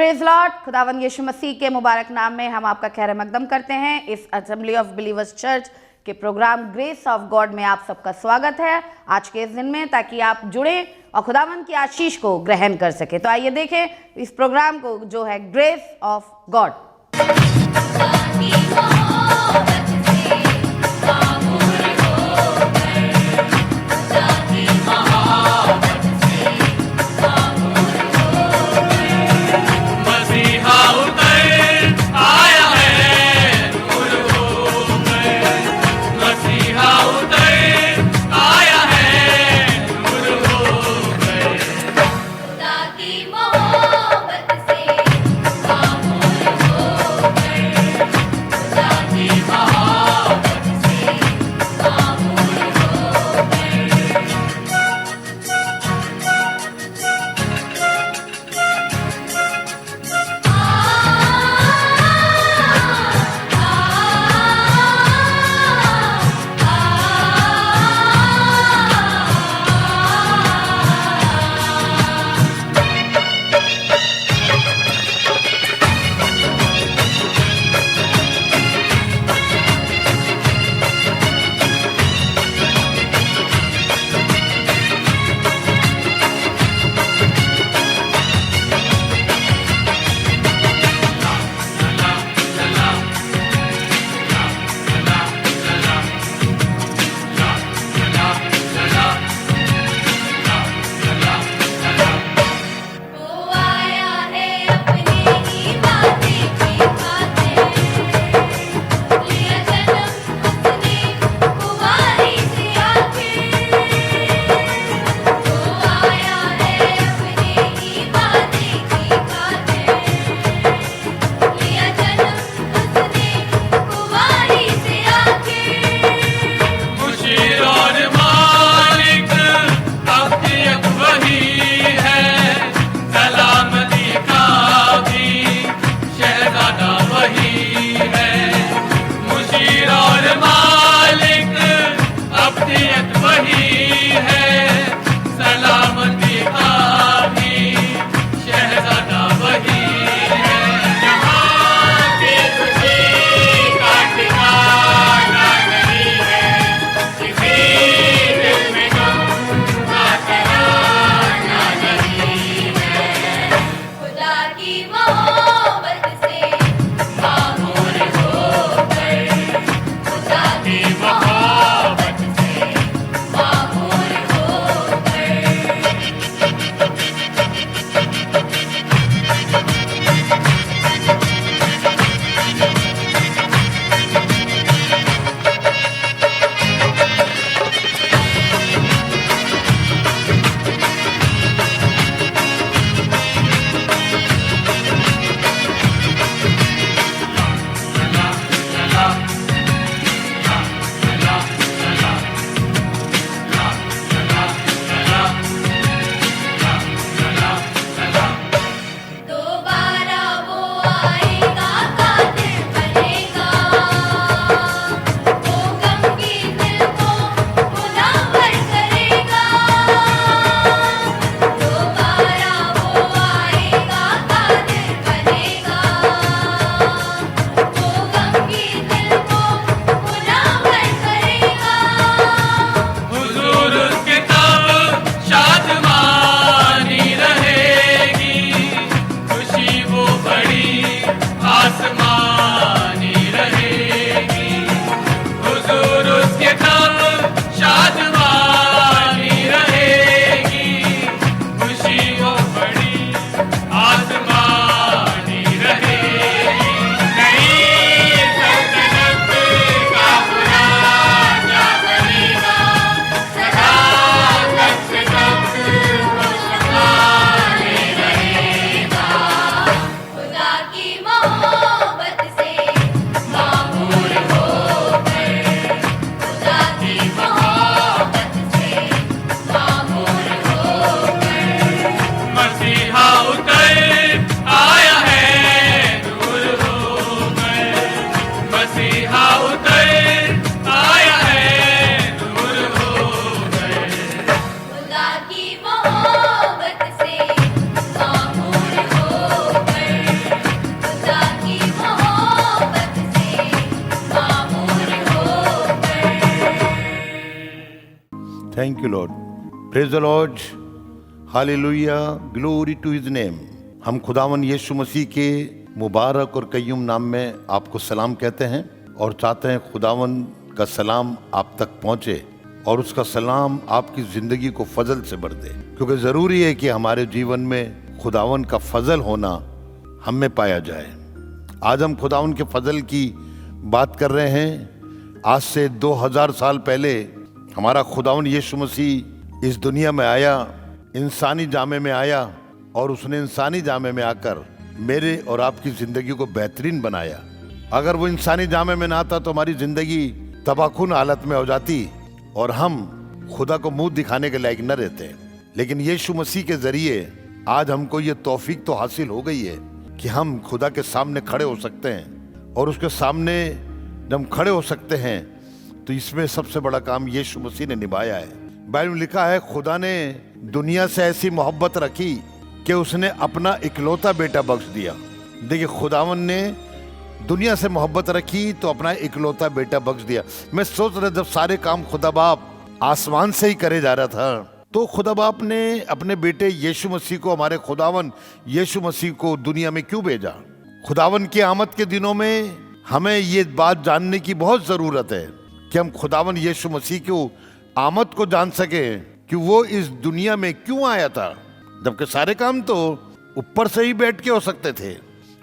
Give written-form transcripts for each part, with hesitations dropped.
Praise Lord. खुदावंद यीशु मसीह के मुबारक नाम में हम आपका खैर मकदम करते हैं। इस असेंबली ऑफ बिलीवर्स चर्च के प्रोग्राम ग्रेस ऑफ गॉड में आप सबका स्वागत है आज के इस दिन में, ताकि आप जुड़े और खुदावंद की आशीष को ग्रहण कर सके। तो आइए देखें इस प्रोग्राम को जो है grace of God. Thank you, Lord. Praise the Lord. Hallelujah. Glory to His name. हम खुदावन यीशु मसीह के मुबारक और कय्यूम नाम में आपको सलाम कहते हैं और चाहते हैं खुदावन का सलाम आप तक पहुंचे और उसका सलाम आपकी ज़िंदगी को फजल से भर दे, क्योंकि ज़रूरी है कि हमारे जीवन में खुदावन का फजल होना हम में पाया जाए। आज हम खुदावन के फजल की बात कर रहे हैं। आज से 2000 साल पहले हमारा खुदावन यीशु मसीह इस दुनिया में आया, इंसानी जामे में आया और उसने इंसानी जामे में आकर मेरे और आपकी ज़िंदगी को बेहतरीन बनाया। अगर वो इंसानी जामे में ना आता तो हमारी ज़िंदगी तबाहकुन हालत में हो जाती और हम खुदा को मुंह दिखाने के लायक न रहते। लेकिन यीशु मसीह के ज़रिए आज हमको ये तौफीक तो हासिल हो गई है कि हम खुदा के सामने खड़े हो सकते हैं और उसके सामने जब हम खड़े हो सकते हैं तो इसमें सबसे बड़ा काम यीशु मसीह ने निभाया है। बाइबल में लिखा है खुदा ने दुनिया से ऐसी मोहब्बत रखी कि उसने अपना इकलौता बेटा बख्श दिया। देखिए, खुदावन ने दुनिया से मोहब्बत रखी तो अपना इकलौता बेटा बख्श दिया। मैं सोच रहा जब सारे काम खुदा बाप आसमान से ही करे जा रहा था तो खुदा बाप ने अपने बेटे यीशु मसीह को, हमारे खुदावन यीशु मसीह को दुनिया में क्यों भेजा। खुदावन की आमद के दिनों में हमें ये बात जानने की बहुत ज़रूरत है कि हम खुदावन यीशु मसीह की आमद को जान सके कि वो इस दुनिया में क्यों आया था। जबकि सारे काम तो ऊपर से ही बैठ के हो सकते थे,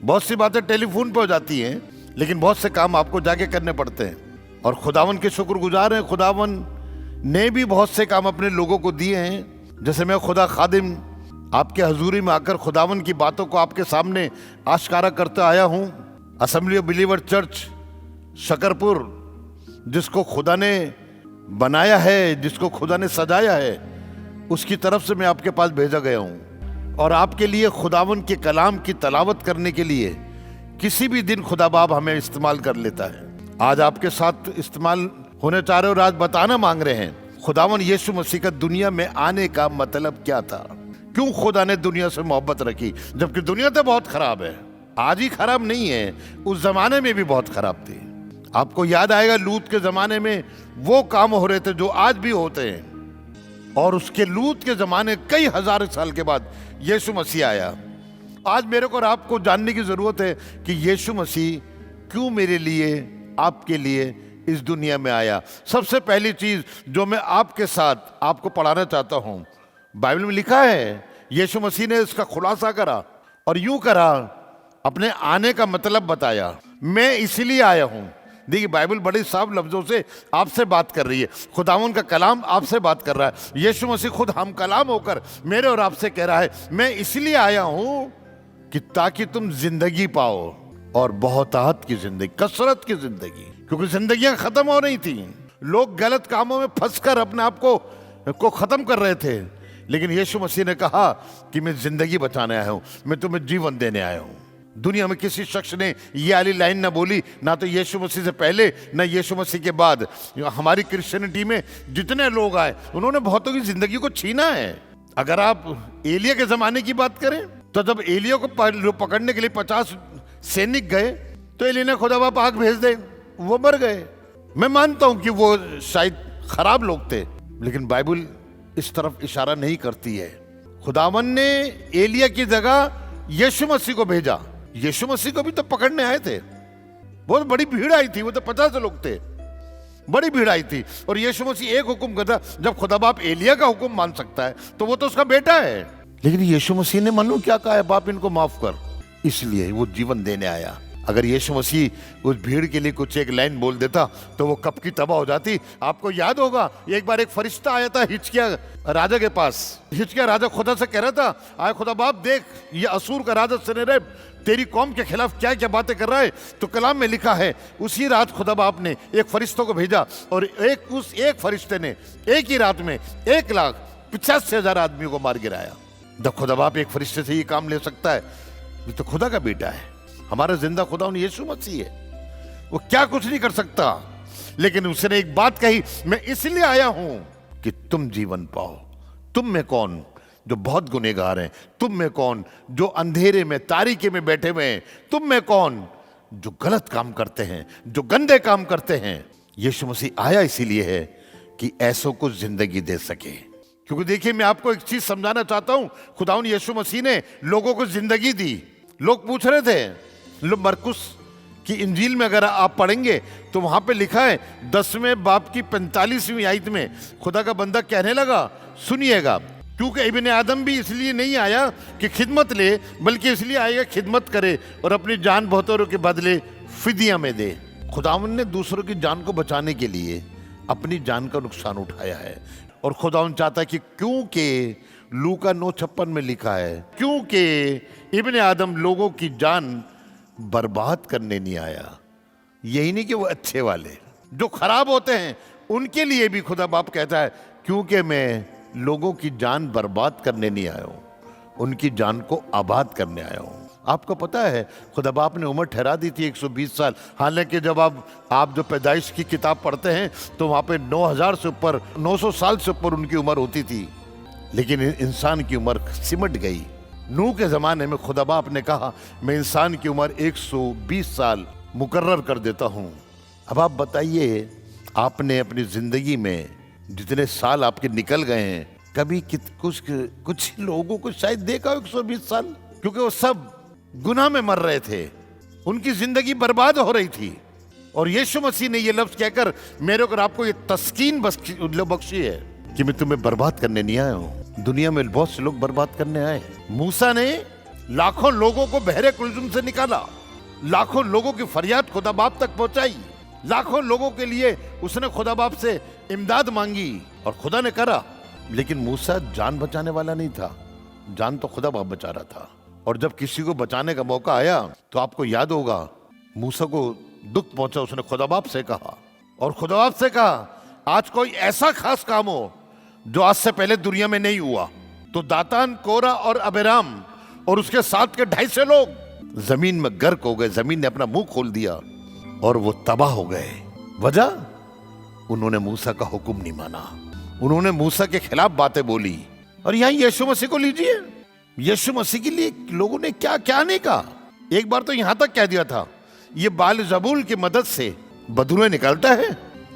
बहुत सी बातें टेलीफोन पे हो जाती हैं, लेकिन बहुत से काम आपको जाके करने पड़ते हैं। और खुदावन के शुक्रगुजार हैं, खुदावन ने भी बहुत से काम अपने लोगों को दिए हैं। जैसे मैं खुदा खादिम आपके हजूरी में आकर खुदावन की बातों को आपके सामने आश्कारा करता आया हूँ। Assembly of believer church Shakarpur, जिसको खुदा ने बनाया है, जिसको खुदा ने सजाया है, उसकी तरफ से मैं आपके पास भेजा गया हूँ और आपके लिए खुदावन के कलाम की तलावत करने के लिए किसी भी दिन खुदा बाप हमें इस्तेमाल कर लेता है। आज आपके साथ इस्तेमाल होने चाह रहे और आज बताना मांग रहे हैं खुदावन यीशु मसीह का दुनिया में आने का मतलब क्या था, क्यों खुदा ने दुनिया से मोहब्बत रखी। जबकि दुनिया तो बहुत खराब है, आज ही खराब नहीं है, उस जमाने में भी बहुत खराब थी। आपको याद आएगा लूत के जमाने में वो काम हो रहे थे जो आज भी होते हैं, और उसके लूत के जमाने कई हजार साल के बाद यीशु मसीह आया। आज मेरे को और आपको जानने की जरूरत है कि यीशु मसीह क्यों मेरे लिए, आपके लिए इस दुनिया में आया। सबसे पहली चीज जो मैं आपके साथ आपको पढ़ाना चाहता हूं, बाइबल में लिखा है यीशु मसीह ने इसका खुलासा करा और यूं करा, अपने आने का मतलब बताया। मैं इसलिए आया हूं। देखिए, बाइबल बड़े साफ लफ्जों से आपसे बात कर रही है, खुदावन का कलाम आपसे बात कर रहा है। यीशु मसीह खुद हम कलाम होकर मेरे और आपसे कह रहा है, मैं इसलिए आया हूं कि ताकि तुम जिंदगी पाओ, और बहुतायत की जिंदगी, कसरत की जिंदगी। क्योंकि जिंदगियां खत्म हो रही थी, लोग गलत कामों में फंसकर अपने आप को खत्म कर रहे थे। लेकिन यीशु मसीह ने कहा कि मैं जिंदगी बचाने आया हूं, मैं तुम्हें जीवन देने आया हूं। दुनिया में किसी शख्स ने ये वाली लाइन ना बोली, ना तो यीशु मसीह से पहले ना यीशु मसीह के बाद। हमारी क्रिश्चियनिटी में जितने लोग आए उन्होंने बहुतों की जिंदगी को छीना है। अगर आप एलिया के जमाने की बात करें तो जब एलिया को पकड़ने के लिए 50 सैनिक गए तो एलिया ने खुदा बाप आग भेज दे, वो मर गए। मैं मानता हूं कि वो शायद खराब लोग थे, लेकिन बाइबल इस तरफ इशारा नहीं करती है। खुदावन ने एलिया की जगह यीशु मसीह को भेजा। यीशु मसीह को भी तो पकड़ने आए थे, बहुत बड़ी भीड़ आई थी, वो तो 50 लोग थे, बड़ी भीड़ आई थी। और यीशु मसीह एक हुक्म करता, जब खुदा बाप एलिया का हुक्म मान सकता है तो वो तो उसका बेटा है। लेकिन यीशु मसीह ने मालूम क्या कहा है, बाप इनको माफ कर, इसलिए वो जीवन देने आया। अगर यीशु मसीह उस भीड़ के लिए कुछ एक लाइन बोल देता तो वो कब की तबाह हो जाती। आपको याद होगा एक बार एक फरिश्ता आया था हिजकिय्याह राजा के पास। हिजकिय्याह राजा खुदा से कह रहा था, आए खुदा बाप देख, ये असूर का राजा सन्हेरीब तेरी कौम के खिलाफ क्या क्या बातें कर रहा है। तो कलाम में लिखा है उसी रात खुदा बाप ने एक फरिश्तों को भेजा और उस एक फरिश्ते ने एक ही रात में 1,85,000 आदमियों को मार गिराया। जब खुदा बाप एक फरिश्ते से ये काम ले सकता है, ये तो खुदा का बेटा है। हमारा जिंदा खुदा यीशु मसीह है, वो क्या कुछ नहीं कर सकता। लेकिन उसने एक बात कही, मैं इसलिए आया हूं कि तुम जीवन पाओ। तुम में कौन जो बहुत गुनहगार हैं, तुम में कौन जो अंधेरे में तारीकी में बैठे हुए हैं, तुम में कौन जो गलत काम करते हैं, जो गंदे काम करते हैं। यीशु मसीह आया इसीलिए है कि ऐसों को जिंदगी दे सके। क्योंकि देखिए, मैं आपको एक चीज समझाना चाहता हूं, खुदावंद यीशु मसीह ने लोगों को जिंदगी दी। लोग पूछ रहे थे, मरकुस की इंजील में अगर आप पढ़ेंगे तो वहां पे लिखा है 10वें बाब की 45वीं आयत में खुदा का बंदा कहने लगा, सुनिएगा, क्योंकि इब्ने आदम भी इसलिए नहीं आया कि खिदमत ले, बल्कि इसलिए आएगा खिदमत करे और अपनी जान बहुतों के बदले फिदिया में दे। खुदावंद ने दूसरों की जान को बचाने के लिए अपनी जान का नुकसान उठाया है। और खुदावंद चाहता है कि, क्योंकि लूका 9:56 में लिखा है, क्योंकि इब्ने आदम लोगों की जान बर्बाद करने नहीं आया। यही नहीं कि वो अच्छे वाले जो खराब होते हैं उनके लिए भी खुदा बाप कहता है, क्योंकि मैं लोगों की जान बर्बाद करने नहीं आया हूं, उनकी जान को आबाद करने आया हूं। आपको पता है, खुदा बाप ने उम्र ठहरा दी थी 120 साल। हालांकि जब आप जो पैदाइश की किताब पढ़ते हैं तो वहां पे 9000 से ऊपर, 900 साल से ऊपर उनकी उम्र होती थी। लेकिन इंसान की उम्र सिमट गई। नूह के ज़माने में खुदा बाप ने कहा, मैं इंसान की उम्र 120 साल मुकर्रर कर देता हूँ। अब आप बताइए, आपने अपनी ज़िंदगी में जितने साल आपके निकल गए हैं, कभी कुछ लोगों को शायद देखा हो 120 साल, क्योंकि वो सब गुनाह में मर रहे थे, उनकी ज़िंदगी बर्बाद हो रही थी। और यीशु मसीह ने ये लफ्ज़ कहकर मेरे को आपको ये तस्कीन बख्शी है कि मैं तुम्हें बर्बाद करने नहीं आया हूँ। दुनिया में बहुत से लोग बर्बाद करने आए। मूसा ने लाखों लोगों को बहरे कुलजुम से निकाला, लाखों लोगों की फरियाद खुदा बाप तक पहुंचाई, लाखों लोगों के लिए उसने खुदा बाप से इमदाद मांगी और खुदा ने करा। लेकिन मूसा जान बचाने वाला नहीं था, जान तो खुदा बाप बचा रहा था। और जब किसी को बचाने का मौका आया तो आपको याद होगा, मूसा को दुख पहुंचा, उसने खुदा बाप से कहा, और खुदा बाप से कहा, आज कोई ऐसा खास काम हो जो आज से पहले दुनिया में नहीं हुआ। तो दातान, कोरा और अबेराम और उसके साथ के 250 लोग जमीन में गर्क हो गए। जमीन ने अपना मुंह खोल दिया और वो तबाह हो गए। वजह, उन्होंने मूसा का हुक्म नहीं माना, उन्होंने मूसा के खिलाफ बातें बोली। और यहां यीशु मसीह को लीजिए, यीशु मसीह के लिए लोगों ने क्या क्या नहीं कहा। एक बार तो यहां तक कह दिया था, ये बाल जबूल की मदद से बदुएं निकालता है,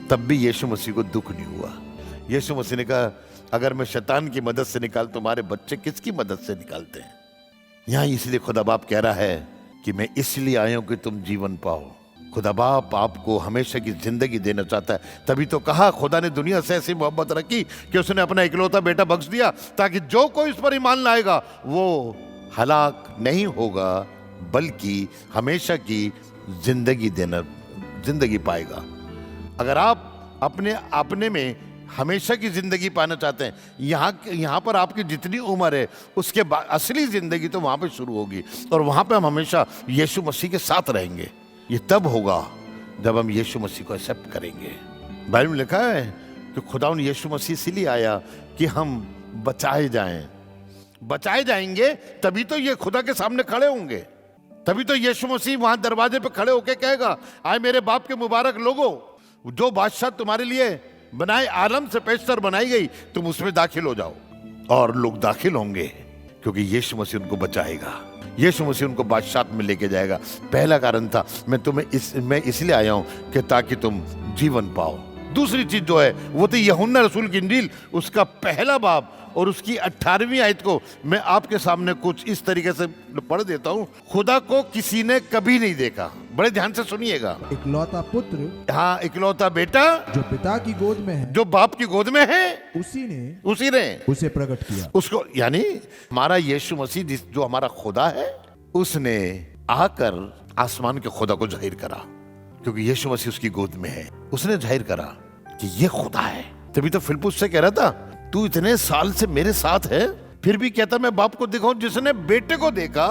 तब भी यीशु मसीह को दुख नहीं हुआ। यीशु मसीह ने कहा, अगर मैं शैतान की मदद से निकाल, तुम्हारे बच्चे किसकी मदद से निकालते हैं। यहां इसलिए खुदा बाप कह रहा है कि मैं इसलिए आया हूं कि तुम जीवन पाओ। खुदा बाप आपको हमेशा की जिंदगी देना चाहता है। तभी तो कहा, खुदा ने दुनिया से ऐसी मोहब्बत रखी कि उसने अपना इकलौता बेटा बख्श दिया, ताकि जो कोई उस पर ईमान लाएगा वो हलाक नहीं होगा, बल्कि हमेशा की जिंदगी पाएगा। अगर आप अपने में हमेशा की जिंदगी पाना चाहते हैं, यहाँ पर आपकी जितनी उम्र है उसके बाद असली जिंदगी तो वहाँ पे शुरू होगी, और वहाँ पे हम हमेशा यीशु मसीह के साथ रहेंगे। ये तब होगा जब हम यीशु मसीह को एक्सेप्ट करेंगे। बाइबल में लिखा है कि खुदावंद यीशु मसीह इसीलिए आया कि हम बचाए जाएंगे, तभी तो ये खुदा के सामने खड़े होंगे। तभी तो यीशु मसीह वहां दरवाजे पे खड़े होके कहेगा, आए मेरे बाप के मुबारक लोगों, जो बादशाह तुम्हारे लिए बनाए आलम से पेशतर बनाई गई, तुम उसमें दाखिल हो जाओ। और लोग दाखिल होंगे क्योंकि यीशु मसीह उनको बचाएगा, यीशु मसीह उनको बादशाह में लेके जाएगा। पहला कारण था, मैं इसलिए आया हूं कि ताकि तुम जीवन पाओ। दूसरी चीज जो है वो थी यूहन्ना रसूल की इंजील, उसका पहला बाब और उसकी 18वीं आयत को मैं आपके सामने कुछ इस तरीके से पढ़ देता हूँ। खुदा को किसी ने कभी नहीं देखा, बड़े ध्यान से सुनिएगा। इकलौता पुत्र, हाँ, इकलौता बेटा जो पिता की गोद में है, जो बाप की गोद में है, उसी ने उसे प्रकट किया। उसको, यानी हमारा यीशु मसीह जो हमारा खुदा है, उसने आकर आसमान के खुदा को जाहिर करा, क्योंकि यीशु मसीह उसकी गोद में है। उसने जाहिर करा कि ये खुदा है। तभी तो फिलिप्पुस से कह रहा था, तू इतने साल से मेरे साथ है, फिर भी कहता मैं बाप को दिखाऊं। जिसने बेटे को देखा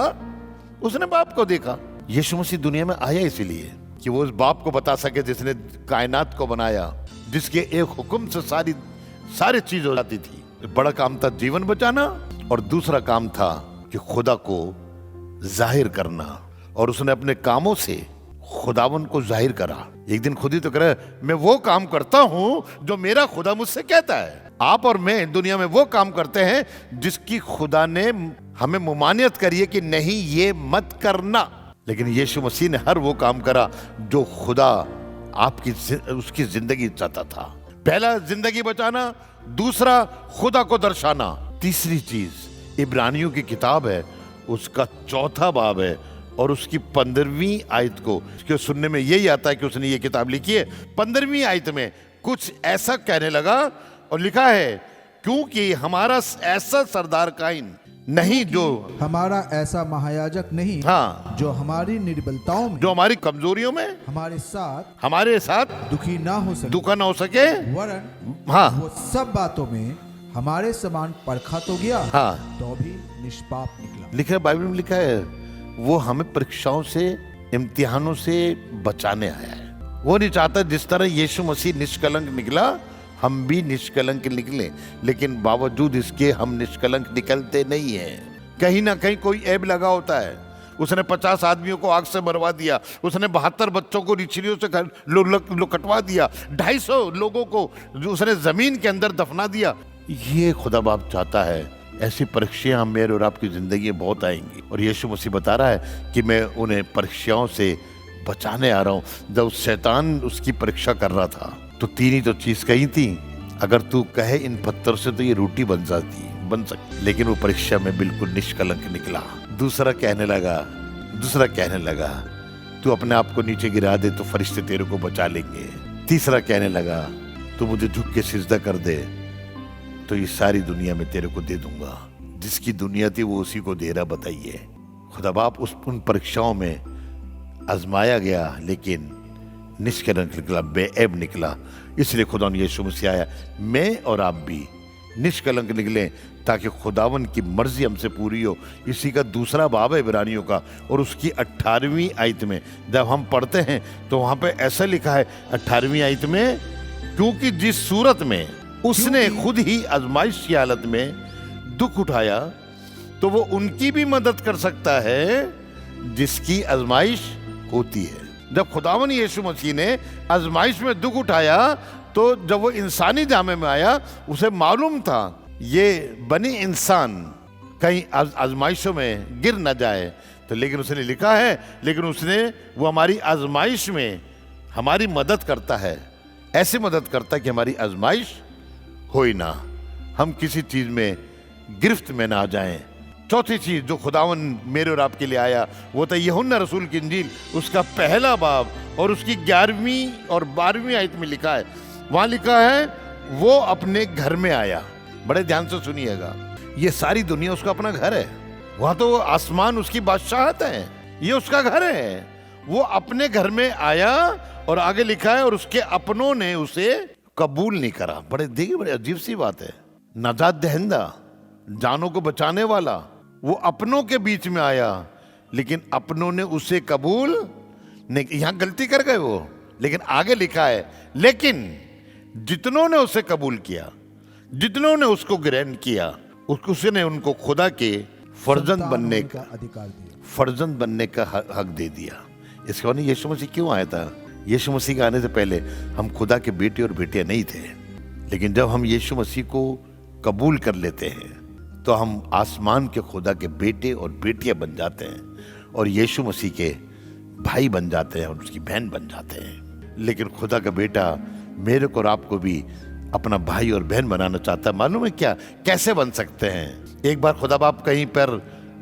उसने बाप को देखा। यीशु मसीह दुनिया में आया इसीलिए कि वो उस बाप को बता सके जिसने कायनात को बनाया, जिसके एक हुक्म से सारी चीज हो जाती थी। बड़ा काम था जीवन बचाना, और दूसरा काम था कि खुदा को जाहिर करना, और उसने अपने कामों से खुदावन को जाहिर करा। एक दिन खुद ही तो कह, मैं वो काम करता हूं जो मेरा खुदा मुझसे कहता है। आप और मैं दुनिया में वो काम करते हैं जिसकी खुदा ने हमें मुमानियत करी है कि नहीं ये मत करना। लेकिन यीशु मसीह ने हर वो काम करा जो खुदा उसकी जिंदगी चाहता था। पहला जिंदगी बचाना, दूसरा खुदा को दर्शाना, तीसरी चीज इब्रानियों की किताब है, उसका 4था बाब है और उसकी 15वीं आयत को सुनने में यही आता है कि उसने ये किताब लिखी है। 15वीं आयत में कुछ ऐसा कहने लगा और लिखा है, क्योंकि हमारा ऐसा सरदार काइन नहीं जो हमारा ऐसा महायाजक नहीं, हाँ, जो हमारी निर्बलताओं में, जो हमारी कमजोरियों में हमारे साथ दुखी ना हो सके, वरन हाँ, वो सब बातों में हमारे समान परखा तो गया, हाँ, तो भी निष्पाप निकला। लिखा है, बाइबल में लिखा है, वो हमें परीक्षाओं से, इम्तिहानों से बचाने आया है। वो नहीं चाहता जिस तरह यीशु मसीह निष्कलंक निकला हम भी निष्कलंक निकले, लेकिन बावजूद इसके हम निष्कलंक निकलते नहीं हैं। कहीं ना कहीं कोई ऐब लगा होता है। उसने 50 आदमियों को आग से मरवा दिया, उसने 72 बच्चों को रिछलियों से कटवा दिया, 250 लोगों को जो उसने जमीन के अंदर दफना दिया। ये खुदा बाप चाहता है। ऐसी परीक्षाएं मेरे और आपकी जिंदगी में बहुत आएंगी और यीशु मसीह बता रहा है कि मैं उन्हें परीक्षाओं से बचाने आ रहा हूं। जब शैतान उसकी परीक्षा कर रहा था तो 3 ही तो चीज कही थी, अगर तू कहे इन पत्थर से तो ये रोटी बन सकती, लेकिन वो परीक्षा में बिल्कुल निष्कलंक निकला। दूसरा कहने लगा तू अपने आप को नीचे गिरा दे तो फरिश्ते तेरे को बचा लेंगे। तीसरा कहने लगा तू मुझे झुक के सिजदा कर दे तो ये सारी दुनिया में तेरे को दे दूंगा। जिसकी दुनिया थी वो उसी को दे रहा। बताइए, खुदा बाप उन परीक्षाओं में आजमाया गया लेकिन निष्कलंक निकला, बेऐब निकला। इसलिए खुदा यीशु मसीह आया, मैं और आप भी निष्कलंक निकले ताकि खुदावन की मर्जी हमसे पूरी हो। इसी का दूसरा बाब है इब्रानियों का और उसकी 18वीं आयत में जब हम पढ़ते हैं तो वहां पे ऐसा लिखा है 18वीं आयत में, क्योंकि जिस सूरत में उसने खुद ही आजमाइश की हालत में दुख उठाया तो वो उनकी भी मदद कर सकता है जिसकी आजमाइश होती है। जब खुदावन यीशु मसीह ने आजमाइश में दुख उठाया तो जब वो इंसानी जामे में आया, उसे मालूम था ये बनी इंसान कहीं आजमाइशों में गिर न जाए, तो लेकिन उसने लिखा है, लेकिन उसने वो हमारी आजमाइश में हमारी मदद करता है, ऐसी मदद करता है कि हमारी आजमाइश हो ही ना, हम किसी चीज में गिरफ्त में ना आ जाएं। चौथी चीज जो खुदावन मेरे और आपके लिए आया वो था यूहन्ना रसूल की इंजील, उसका पहला बाब और उसकी 11वीं और 12वीं आयत में लिखा है, वहां लिखा है वो अपने घर में आया। बड़े ध्यान से सुनिएगा, ये सारी दुनिया उसका अपना घर है, वहां तो आसमान उसकी बादशाहत है, ये उसका घर है। वो अपने घर में आया और आगे लिखा है और उसके अपनों ने उसे कबूल नहीं करा। देखिए बड़े अजीब सी बात है, नजात दहिंदा, जानों को बचाने वाला, वो अपनों के बीच में आया लेकिन अपनों ने उसे कबूल नहीं। यहां गलती कर गए वो, लेकिन आगे लिखा है लेकिन जितनों ने उसे कबूल किया, जितनों ने उसको ग्रहण किया, उसने उनको खुदा के फर्जंद बनने का अधिकार दिया, फर्जंद बनने का हक दे दिया। इसके बाद यीशु मसीह क्यों आया था? यीशु मसीह के आने से पहले हम खुदा के बेटे और बेटियां नहीं थे, लेकिन जब हम यीशु मसीह को कबूल कर लेते हैं तो हम आसमान के खुदा के बेटे और बेटियां बन जाते हैं और यीशु मसीह के भाई बन जाते हैं और उसकी बहन बन जाते हैं। लेकिन खुदा का बेटा मेरे को और आपको भी अपना भाई और बहन बनाना चाहता है। मालूम है क्या, कैसे बन सकते हैं? एक बार खुदा बाप कहीं पर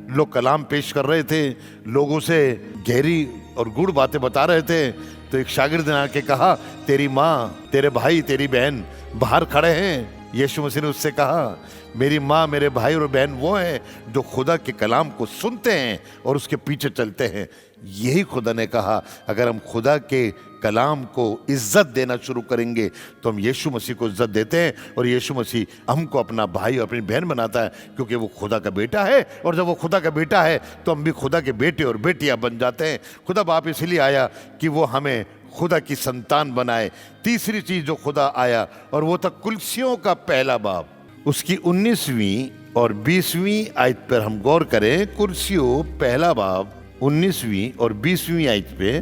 लोग कलाम पेश कर रहे थे, लोगों से गहरी और गूढ़ बातें बता रहे थे, तो एक शागिर्द ने आके कहा, तेरी माँ, तेरे भाई, तेरी बहन बाहर खड़े हैं। यीशु मसीह ने उससे कहा, मेरी माँ, मेरे भाई और बहन वो हैं जो खुदा के कलाम को सुनते हैं और उसके पीछे चलते हैं। यही खुदा ने कहा, अगर हम खुदा के कलाम को इज्जत देना शुरू करेंगे तो हम यीशु मसीह को इज्जत देते हैं और यीशु मसीह हमको अपना भाई और अपनी बहन बनाता है, क्योंकि वो खुदा का बेटा है। और जब वो खुदा का बेटा है तो हम भी खुदा के बेटे और बेटियां बन जाते हैं। खुदा बाप इसलिए आया कि वो हमें खुदा की संतान बनाए। तीसरी चीज जो खुदा आया और वो था कुलसियों का पहला बाब, उसकी 19वीं और 20वीं आयत पर हम गौर करें। कुलसियों पहला बाब 19वीं और 20वीं आयत पे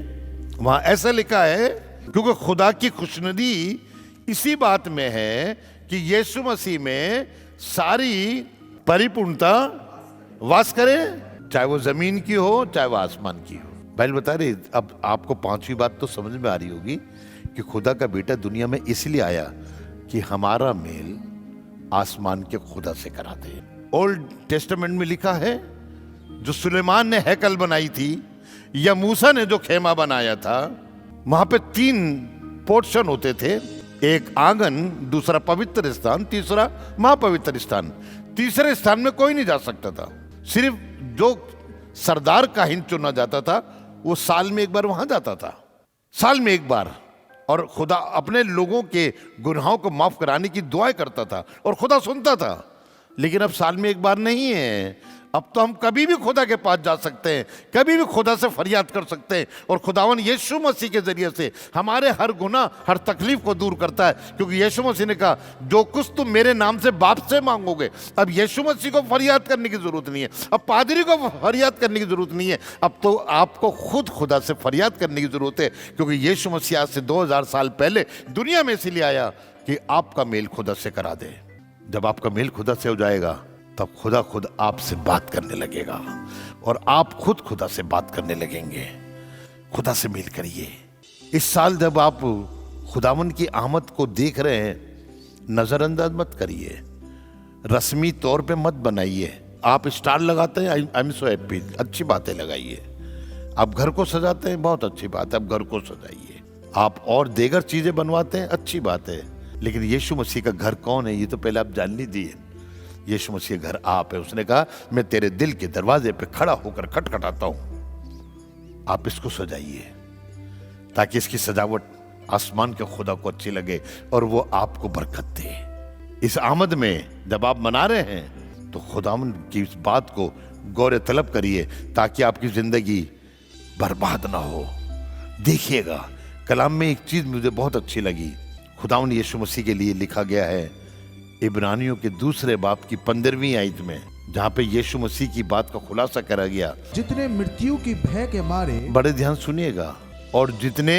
वहां ऐसा लिखा है, क्योंकि खुदा की खुशनुदी इसी बात में है कि यीशु मसीह में सारी परिपूर्णता वास करे, चाहे वो जमीन की हो चाहे वो आसमान की हो। बाइबल बता रही, अब आपको 5वीं बात तो समझ में आ रही होगी कि खुदा का बेटा दुनिया में इसलिए आया कि हमारा मेल आसमान के खुदा से करा दे। ओल्ड टेस्टामेंट में लिखा है, जो सुलेमान ने हैकल बनाई थी या मूसा ने जो खेमा बनाया था, वहां पे 3 पोर्शन होते थे, एक आंगन, दूसरा पवित्र स्थान, तीसरा महापवित्र स्थान। तीसरे स्थान में कोई नहीं जा सकता था, सिर्फ जो सरदार काहिन चुना जाता था वो साल में एक बार वहां जाता था, साल में एक बार, और खुदा अपने लोगों के गुनाहों को माफ कराने की दुआएं करता था और खुदा सुनता था। लेकिन अब साल में एक बार नहीं है, अब तो हम कभी भी खुदा के पास जा सकते हैं, कभी भी खुदा से फरियाद कर सकते हैं, और खुदावन यीशु मसीह के जरिए से हमारे हर गुनाह, हर तकलीफ को दूर करता है। क्योंकि यीशु मसीह ने कहा, जो कुछ तुम मेरे नाम से बाप से मांगोगे। अब यीशु मसीह को फरियाद करने की जरूरत नहीं है, अब पादरी को फरियाद करने की जरूरत नहीं है, अब तो आपको खुद खुदा से फरियाद करने की जरूरत है। क्योंकि यीशु मसीह आज से 2000 साल पहले दुनिया में इसलिए आया कि आपका मेल खुदा से करा दे। जब आपका मेल खुदा से हो जाएगा, तब खुदा खुद आपसे बात करने लगेगा और आप खुद खुदा से बात करने लगेंगे। खुदा से मेल करिए। इस साल जब आप खुदावन की आमद को देख रहे हैं, नजरअंदाज मत करिए, रस्मी तौर पे मत बनाइए। आप स्टार लगाते हैं, आई एम सो हैप्पी, अच्छी बातें लगाइए। आप घर को सजाते हैं, बहुत अच्छी बात है, आप घर को सजाइए। आप और देगर चीजें बनवाते हैं, अच्छी बात है, लेकिन यीशु मसीह का घर कौन है ये तो पहले आप जान लीजिए। यीशु मसीह घर आप है। उसने कहा, मैं तेरे दिल के दरवाजे पे खड़ा होकर खटखटाता हूं। आप इसको सजाइए ताकि इसकी सजावट आसमान के खुदा को अच्छी लगे और वो आपको बरकत दे। इस आमद में जब आप मना रहे हैं तो खुदावन की इस बात को गौर तलब करिए ताकि आपकी जिंदगी बर्बाद ना हो। देखिएगा, कलाम में एक चीज मुझे बहुत अच्छी लगी, खुदावन यीशु मसीह के लिए लिखा गया है इब्रानियों के 2 बाब की 15वीं आयत में, जहां पे यीशु मसीह की बात का खुलासा करा गया। जितने मृत्यु की भय के मारे, बड़े ध्यान सुनिएगा, और जितने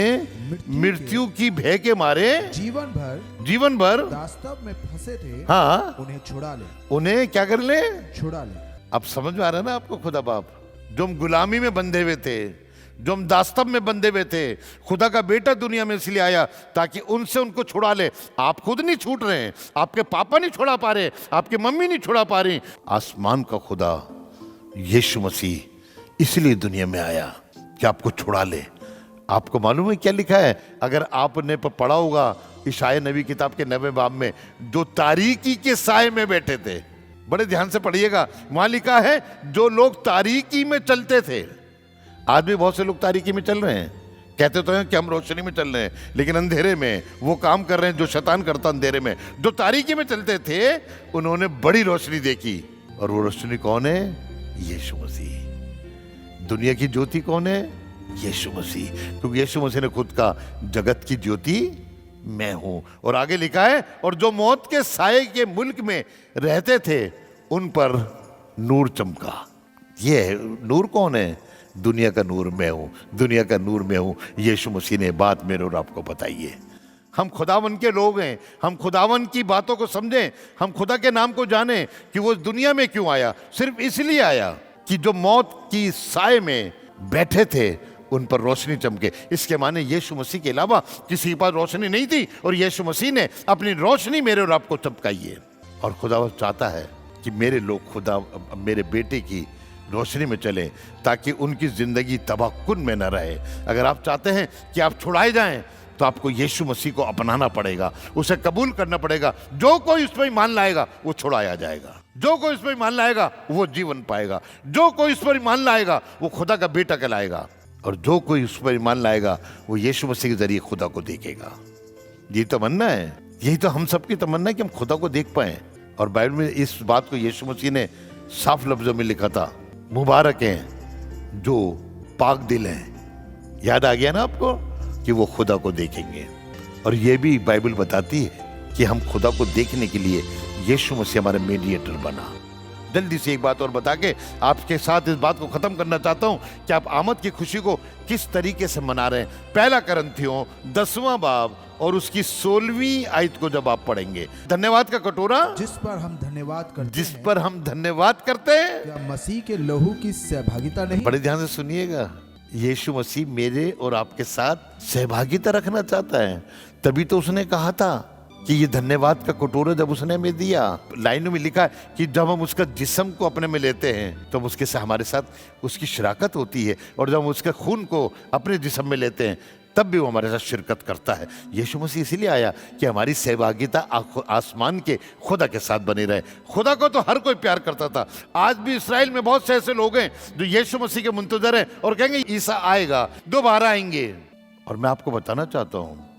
मृत्यु की भय के मारे जीवन भर दास्तव में फंसे थे, हाँ, उन्हें छुड़ा ले। उन्हें क्या कर ले? छुड़ा ले। अब समझ में आ रहा है ना आपको? खुदा बाप, जो हम गुलामी में बंधे हुए थे, जो हम दास्तव में बंधे हुए थे, खुदा का बेटा दुनिया में इसलिए आया ताकि उनसे उनको छुड़ा ले। आप खुद नहीं छूट रहे हैं, आपके पापा नहीं छुड़ा पा रहे, आपकी मम्मी नहीं छुड़ा पा रही। आसमान का खुदा यीशु मसीह इसलिए दुनिया में आया कि आपको छुड़ा ले। आपको मालूम है क्या लिखा है? अगर आपने पढ़ा होगा इशाया नबी किताब के 9वें बाब में, जो तारीकी के साए में बैठे थे, बड़े ध्यान से पढ़िएगा, वहां लिखा है जो लोग तारीकी में चलते थे। आज भी बहुत से लोग तारीकी में चल रहे हैं, कहते तो हैं कि हम रोशनी में चल रहे हैं, लेकिन अंधेरे में वो काम कर रहे हैं जो शैतान करता अंधेरे में। जो तारीकी में चलते थे उन्होंने बड़ी रोशनी देखी, और वो रोशनी कौन है? यीशु मसीह। दुनिया की ज्योति कौन है? यीशु मसीह। क्योंकि यीशु मसीह ने खुद का जगत की ज्योति मैं हूं। और आगे लिखा है, और जो मौत के साये के मुल्क में रहते थे उन पर नूर चमका। ये नूर कौन है? दुनिया का नूर मैं हूं, दुनिया का नूर मैं हूं। यीशु मसीह ने बात मेरे और आपको बताई है। हम खुदावन के लोग हैं, हम खुदावन की बातों को समझें, हम खुदा के नाम को जानें कि वो दुनिया में क्यों आया। सिर्फ इसलिए आया कि जो मौत की साए में बैठे थे उन पर रोशनी चमके। इसके माने यीशु मसीह के अलावा किसी के पास रोशनी नहीं थी, और यीशु मसीह ने अपनी रोशनी मेरे और आपको चमकाई है। और खुदा चाहता है कि मेरे लोग खुदा मेरे बेटे की रोशनी में चलें ताकि उनकी जिंदगी तबाहकुन में न रहे। अगर आप चाहते हैं कि आप छुड़ाए जाएं तो आपको यीशु मसीह को अपनाना पड़ेगा, उसे कबूल करना पड़ेगा। जो कोई उस पर ईमान लाएगा वो छुड़ाया जाएगा, जो कोई उस पर ईमान लाएगा वो जीवन पाएगा, जो कोई उस पर ईमान लाएगा वो खुदा का बेटा कहलाएगा, और जो कोई उस पर ईमान लाएगा वो यीशु मसीह के जरिए खुदा को देखेगा। यही तमन्ना है, यही तो हम सबकी तमन्ना है कि हम खुदा को देख पाए। और बाइबल में इस बात को यीशु मसीह ने साफ लफ्जों में लिखा था, मुबारक हैं जो पाक दिल हैं। याद आ गया ना आपको कि वो खुदा को देखेंगे। और ये भी बाइबल बताती है कि हम खुदा को देखने के लिए यीशु मसीह हमारे मीडिएटर बना। जल्दी से एक बात और बता के आपके साथ इस बात को खत्म करना चाहता हूं कि आप आमद की खुशी को किस तरीके से मना रहे हैं। 1 कुरिन्थियों 10वां बाब और उसकी 16वीं आयत को जब आप पढ़ेंगे, धन्यवाद का कटोरा जिस पर हम धन्यवाद करते हैं, क्या मसीह के लहू की सहभागिता नहीं? बड़े ध्यान से सुनिएगा, यीशु मसीह मेरे और आपके साथ सहभागिता रखना चाहता है। तभी तो उसने कहा था कि ये धन्यवाद का कटोरा जब उसने हमें दिया, लाइनों में लिखा है कि जब हम उसका जिस्म को अपने में लेते हैं तो उसके साथ हमारे साथ उसकी शराकत होती है, और जब हम उसके खून को अपने जिस्म में लेते हैं तब भी वो हमारे साथ शिरकत करता है। यीशु मसीह इसीलिए आया कि हमारी सहभागिता आसमान के खुदा के साथ बनी रहे। खुदा को तो हर कोई प्यार करता था। आज भी इस्राएल में बहुत से ऐसे लोग हैं जो यीशु मसीह के मुंतजर हैं और कहेंगे ईसा आएगा, दोबारा आएंगे। और मैं आपको बताना चाहता हूँ,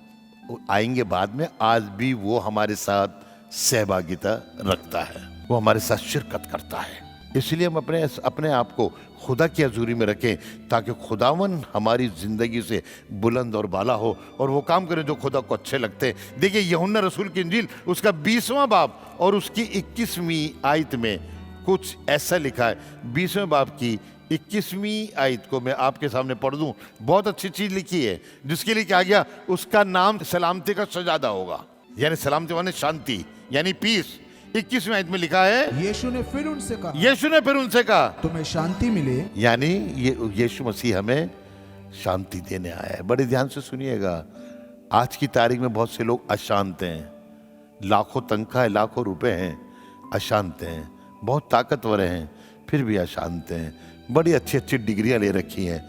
वो आएंगे बाद में, आज भी वो हमारे साथ सहभागिता रखता है, वो हमारे साथ शिरकत करता है। इसलिए हम अपने आप को खुदा की हजूरी में रखें ताकि खुदावन हमारी ज़िंदगी से बुलंद और बाला हो और वो काम करें जो खुदा को अच्छे लगते हैं। देखिए यूहन्ना रसूल की इंजील उसका 20वां बाब और उसकी 21वीं आयत में कुछ ऐसा लिखा है। 20वें बाब की 21वीं आयत को मैं आपके सामने पढ़ दूं। बहुत अच्छी चीज़ लिखी है जिसके लिए क्या गया, उसका नाम सलामती का शहजादा होगा, यानी सलामती माने शांति यानी पीस। 21वीं आयत में लिखा है, यीशु ने फिर उनसे कहा तुम्हें शांति मिले, यानी ये यीशु मसीह हमें शांति देने आया है। बड़े ध्यान से सुनिएगा, आज की तारीख में बहुत से लोग अशांत हैं, लाखों तनख्वाह है, लाखों रुपए हैं, अशांत हैं, बहुत ताकतवर हैं फिर भी अशांत हैं, बड़ी अच्छी अच्छी डिग्रियां ले रखी हैं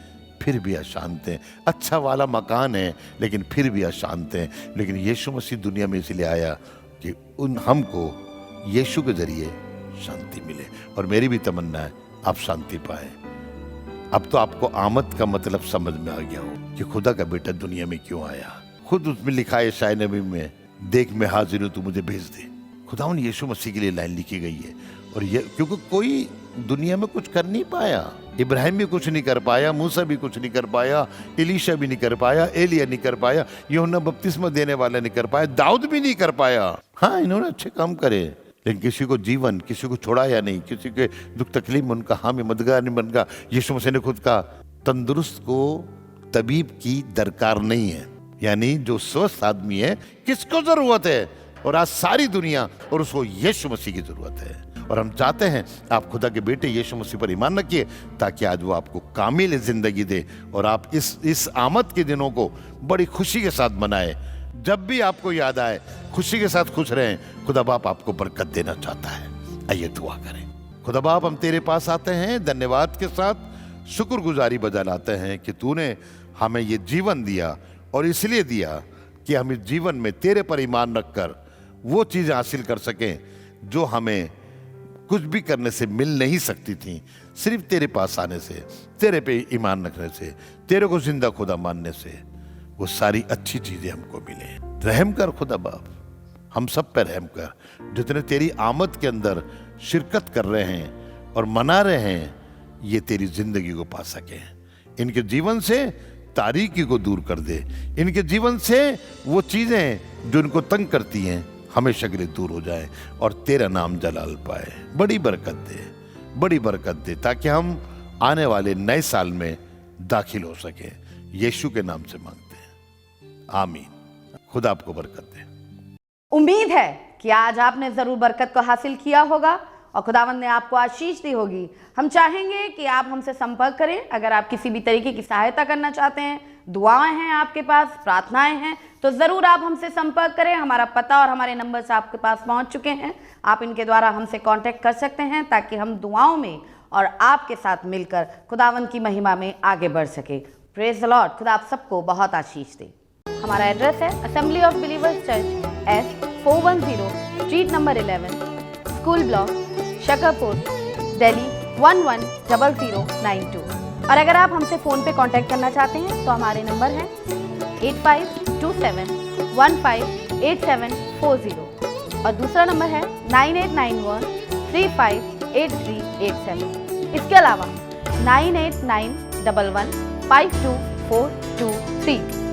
फिर भी अशांत हैं, अच्छा वाला मकान है लेकिन फिर भी अशांत हैं। लेकिन यीशु मसीह दुनिया में इसलिए आया कि हमको यीशु के जरिए शांति मिले, और मेरी भी तमन्ना है आप शांति पाएं। अब तो आपको आमद का मतलब समझ में आ गया हो कि खुदा का बेटा दुनिया में क्यों आया। खुद उसमें लिखा है शायद नबी में, देख मैं हाजिर हूं, तू मुझे भेज दे। खुदावन यीशु मसीह के लिए लाइन लिखी गई है, और ये क्योंकि कोई दुनिया में कुछ कर नहीं पाया, इब्राहिम भी कुछ नहीं कर पाया, मूसा भी कुछ नहीं कर पाया, एलीशा भी नहीं कर पाया, एलिया नहीं कर पाया, यूहन्ना बपतिस्मा देने वाला नहीं कर पाया, दाऊद भी नहीं कर पाया। हाँ, इन्होंने अच्छे काम करे लेकिन किसी को जीवन, किसी को छोड़ाया नहीं, किसी के दुख तकलीफ में उनका हामी मददगार नहीं बन गया। यीशु मसीह ने खुद कहा, तंदुरुस्त को तबीब की दरकार नहीं है, यानी जो स्वस्थ आदमी है किसको जरूरत है, और आज सारी दुनिया और उसको यीशु मसीह की जरूरत है। और हम चाहते हैं आप खुदा के बेटे यीशु मसीह पर ईमान रखिए ताकि आज वो आपको कामिल जिंदगी दे और आप इस आमद के दिनों को बड़ी खुशी के साथ मनाएं। जब भी आपको याद आए खुशी के साथ खुश रहें। खुदा बाप आपको बरकत देना चाहता है। आइए दुआ करें। खुदा बाप, हम तेरे पास आते हैं धन्यवाद के साथ, शुक्रगुजारी बजा लाते हैं कि तूने हमें ये जीवन दिया, और इसलिए दिया कि हम इस जीवन में तेरे पर ईमान रखकर वो चीज़ हासिल कर सकें जो हमें कुछ भी करने से मिल नहीं सकती थी। सिर्फ तेरे पास आने से, तेरे पे ईमान रखने से, तेरे को जिंदा खुदा मानने से वो सारी अच्छी चीजें हमको मिले। रहम कर खुदा बाप, हम सब पे रहम कर, जितने तेरी आमद के अंदर शिरकत कर रहे हैं और मना रहे हैं, ये तेरी जिंदगी को पा सके। इनके जीवन से तारीकी को दूर कर दे, इनके जीवन से वो चीजें जो इनको तंग करती हैं हमेशा के लिए दूर हो जाए और तेरा नाम जलाल पाए। बड़ी बरकत दे, बड़ी बरकत दे, ताकि हम आने वाले नए साल में दाखिल हो सके। यीशु के नाम से मांगते हैं, आमीन। खुदा आपको बरकत दे। उम्मीद है कि आज आपने जरूर बरकत को हासिल किया होगा और खुदावंद ने आपको आशीष दी होगी। हम चाहेंगे कि आप हमसे संपर्क करें। अगर आप किसी भी तरीके की सहायता करना चाहते हैं, दुआएं हैं आपके पास, प्रार्थनाएं हैं, तो ज़रूर आप हमसे संपर्क करें। हमारा पता और हमारे नंबर्स आपके पास पहुंच चुके हैं। आप इनके द्वारा हमसे कांटेक्ट कर सकते हैं ताकि हम दुआओं में और आपके साथ मिलकर खुदावंद की महिमा में आगे बढ़ सके। Praise the Lord. खुदा आप सबको बहुत आशीष दे। हमारा एड्रेस है assembly of believers church, S410 street number 11, school block, Shakarpur, Delhi 110092। और अगर आप हमसे फ़ोन पे कांटेक्ट करना चाहते हैं तो हमारे नंबर हैं 8527158740 और दूसरा नंबर है 9891358387। इसके अलावा 9891152423